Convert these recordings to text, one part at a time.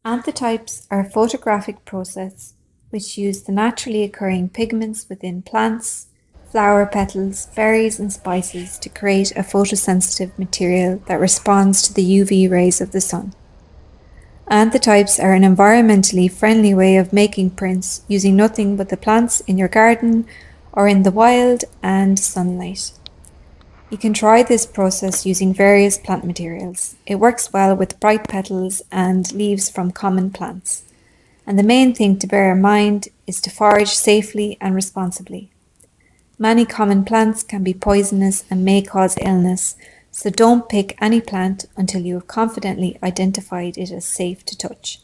Anthotypes are a photographic process which use the naturally occurring pigments within plants, flower petals, berries and spices to create a photosensitive material that responds to the UV rays of the sun. Anthotypes are an environmentally friendly way of making prints using nothing but the plants in your garden or in the wild and sunlight. You can try this process using various plant materials. It works well with bright petals and leaves from common plants. And the main thing to bear in mind is to forage safely and responsibly. Many common plants can be poisonous and may cause illness, so don't pick any plant until you have confidently identified it as safe to touch.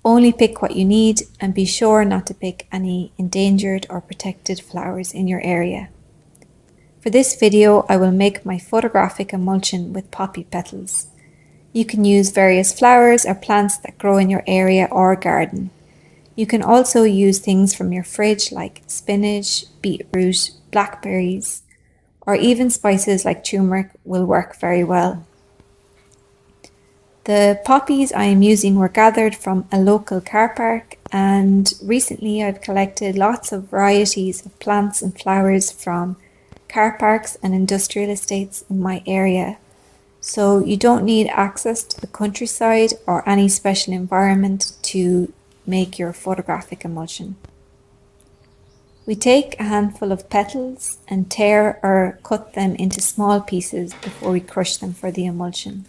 Only pick what you need and be sure not to pick any endangered or protected flowers in your area. For this video, I will make my photographic emulsion with poppy petals. You can use various flowers or plants that grow in your area or garden. You can also use things from your fridge like spinach, beetroot, blackberries, or even spices like turmeric will work very well. The poppies I am using were gathered from a local car park, and recently I've collected lots of varieties of plants and flowers from car parks and industrial estates in my area. So you don't need access to the countryside or any special environment to make your photographic emulsion. We take a handful of petals and tear or cut them into small pieces before we crush them for the emulsion.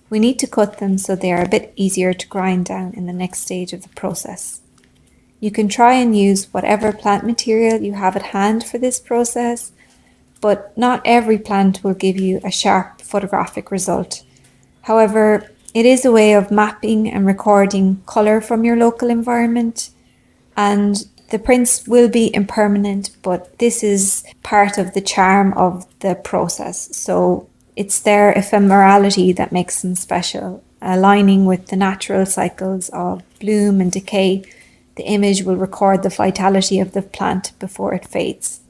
We need to cut them so they are a bit easier to grind down in the next stage of the process. You can try and use whatever plant material you have at hand for this process, but not every plant will give you a sharp photographic result. However, it is a way of mapping and recording colour from your local environment, and the prints will be impermanent, but this is part of the charm of the process. So it's their ephemerality that makes them special, aligning with the natural cycles of bloom and decay. The image will record the vitality of the plant before it fades.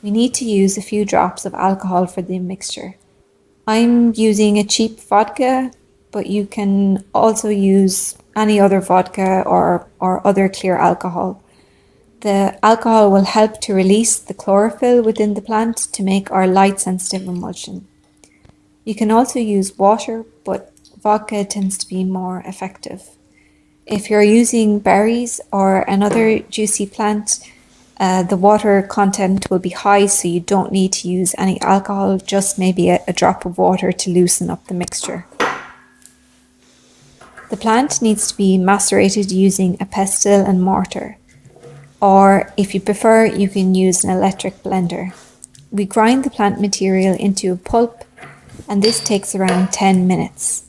We need to use a few drops of alcohol for the mixture. I'm using a cheap vodka, but you can also use any other vodka or other clear alcohol. The alcohol will help to release the chlorophyll within the plant to make our light sensitive emulsion. You can also use water, but vodka tends to be more effective. If you're using berries or another juicy plant, the water content will be high, so you don't need to use any alcohol, just maybe a drop of water to loosen up the mixture. The plant needs to be macerated using a pestle and mortar, or if you prefer, you can use an electric blender. We grind the plant material into a pulp, and this takes around 10 minutes.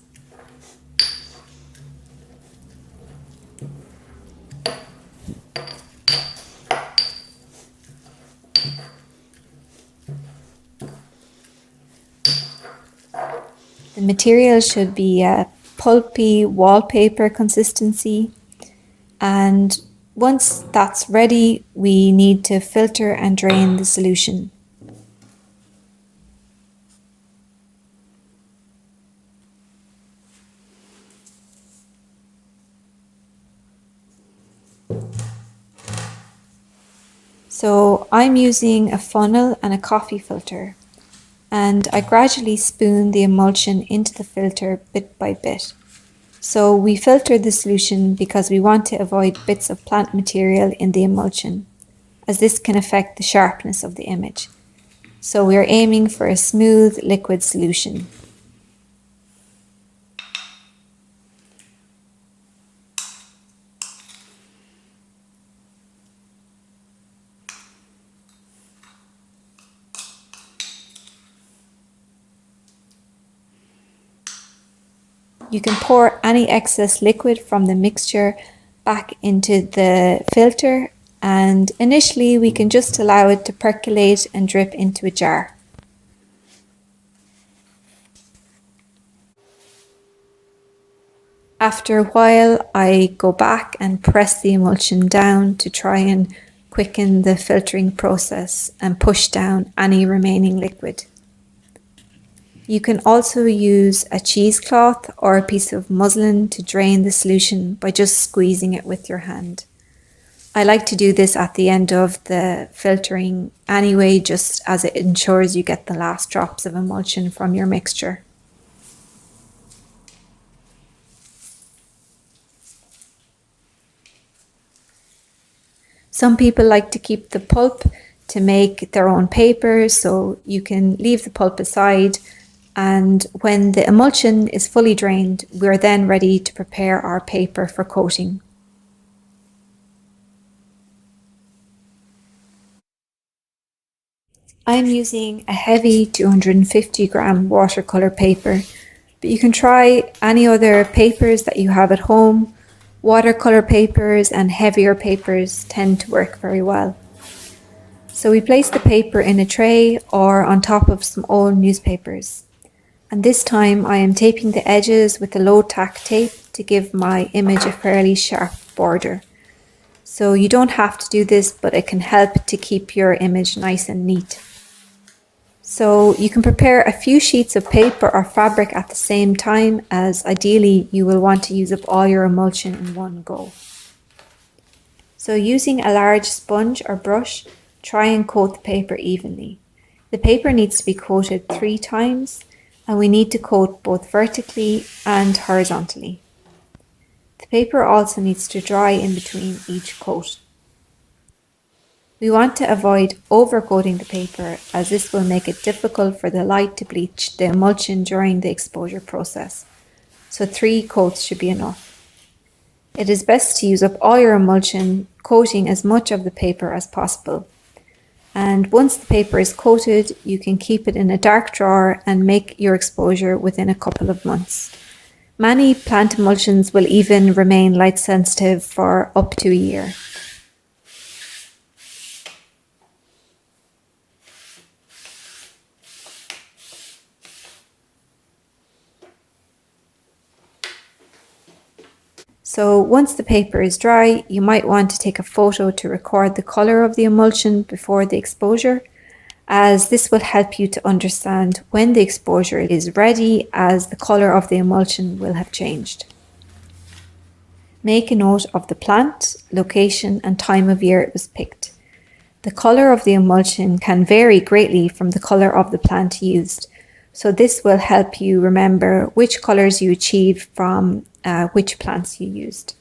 The material should be a pulpy wallpaper consistency, and once that's ready, we need to filter and drain the solution. So I'm using a funnel and a coffee filter, and I gradually spoon the emulsion into the filter bit by bit. So we filter the solution because we want to avoid bits of plant material in the emulsion, as this can affect the sharpness of the image. So we are aiming for a smooth liquid solution. You can pour any excess liquid from the mixture back into the filter, and initially we can just allow it to percolate and drip into a jar. After a while, I go back and press the emulsion down to try and quicken the filtering process and push down any remaining liquid. You can also use a cheesecloth or a piece of muslin to drain the solution by just squeezing it with your hand. I like to do this at the end of the filtering anyway, just as it ensures you get the last drops of emulsion from your mixture. Some people like to keep the pulp to make their own paper, so you can leave the pulp aside, and when the emulsion is fully drained, we're then ready to prepare our paper for coating. I'm using a heavy 250 gram watercolour paper, but you can try any other papers that you have at home. Watercolour papers and heavier papers tend to work very well. So we place the paper in a tray or on top of some old newspapers. And this time I am taping the edges with a low tack tape to give my image a fairly sharp border. So you don't have to do this, but it can help to keep your image nice and neat. So you can prepare a few sheets of paper or fabric at the same time, as ideally you will want to use up all your emulsion in one go. So using a large sponge or brush, try and coat the paper evenly. The paper needs to be coated 3 times, and we need to coat both vertically and horizontally. The paper also needs to dry in between each coat. We want to avoid overcoating the paper, as this will make it difficult for the light to bleach the emulsion during the exposure process. So 3 coats should be enough. It is best to use up all your emulsion, coating as much of the paper as possible. And once the paper is coated, you can keep it in a dark drawer and make your exposure within a couple of months. Many plant emulsions will even remain light sensitive for up to a year. So once the paper is dry, you might want to take a photo to record the colour of the emulsion before the exposure, as this will help you to understand when the exposure is ready, as the colour of the emulsion will have changed. Make a note of the plant, location and time of year it was picked. The colour of the emulsion can vary greatly from the colour of the plant used, so this will help you remember which colours you achieved from which plants you used.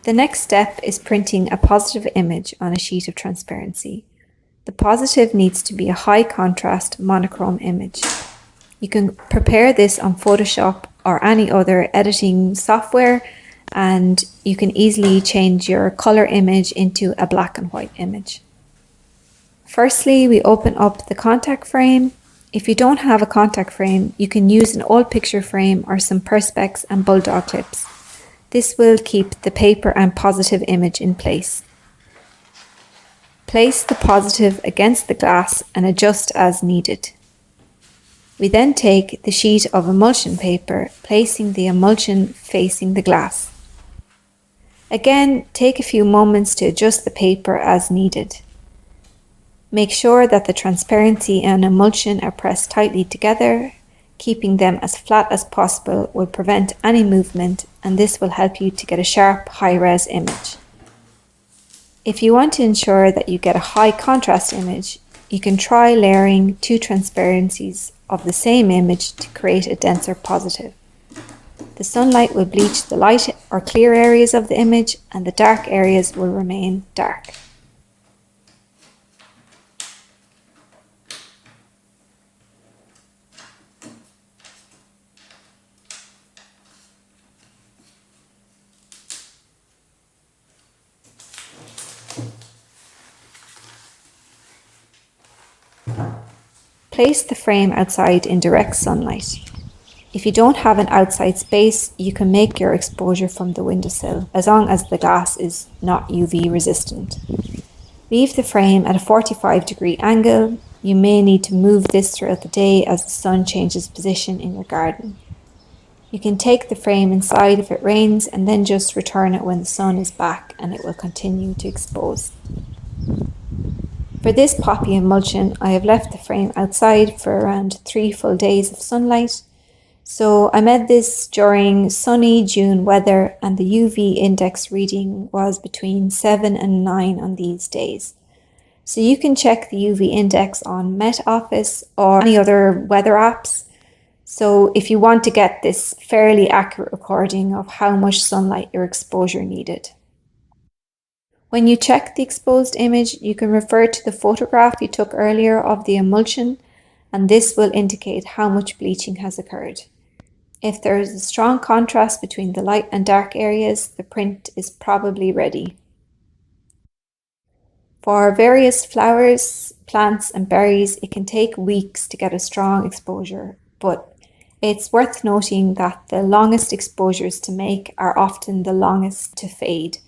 The next step is printing a positive image on a sheet of transparency. The positive needs to be a high contrast monochrome image. You can prepare this on Photoshop or any other editing software, and you can easily change your color image into a black and white image. Firstly, we open up the contact frame. If you don't have a contact frame, you can use an old picture frame or some Perspex and bulldog clips. This will keep the paper and positive image in place. Place the positive against the glass and adjust as needed. We then take the sheet of emulsion paper, placing the emulsion facing the glass. Again, take a few moments to adjust the paper as needed. Make sure that the transparency and emulsion are pressed tightly together. Keeping them as flat as possible will prevent any movement, and this will help you to get a sharp, high-res image. If you want to ensure that you get a high contrast image, you can try layering 2 transparencies of the same image to create a denser positive. The sunlight will bleach the light or clear areas of the image, and the dark areas will remain dark. Place the frame outside in direct sunlight. If you don't have an outside space, you can make your exposure from the windowsill, as long as the glass is not UV resistant. Leave the frame at a 45-degree angle. You may need to move this throughout the day as the sun changes position in your garden. You can take the frame inside if it rains and then just return it when the sun is back and it will continue to expose. For this poppy emulsion, I have left the frame outside for around 3 full days of sunlight. So I made this during sunny June weather and the UV index reading was between 7 and 9 on these days. So you can check the UV index on Met Office or any other weather apps. So if you want to get this fairly accurate recording of how much sunlight your exposure needed. When you check the exposed image, you can refer to the photograph you took earlier of the emulsion, and this will indicate how much bleaching has occurred. If there is a strong contrast between the light and dark areas, the print is probably ready. For various flowers, plants and berries, it can take weeks to get a strong exposure, but it's worth noting that the longest exposures to make are often the longest to fade.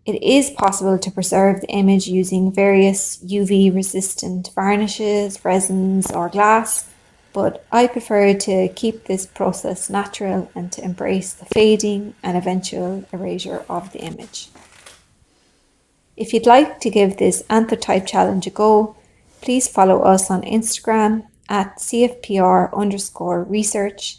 It is possible to preserve the image using various UV-resistant varnishes, resins or glass, but I prefer to keep this process natural and to embrace the fading and eventual erasure of the image. If you'd like to give this Anthotype challenge a go, please follow us on Instagram at CFPR_research,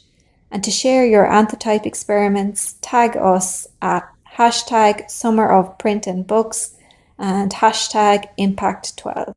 and to share your Anthotype experiments, tag us at #SummerOfPrintAndBooks and #Impact12.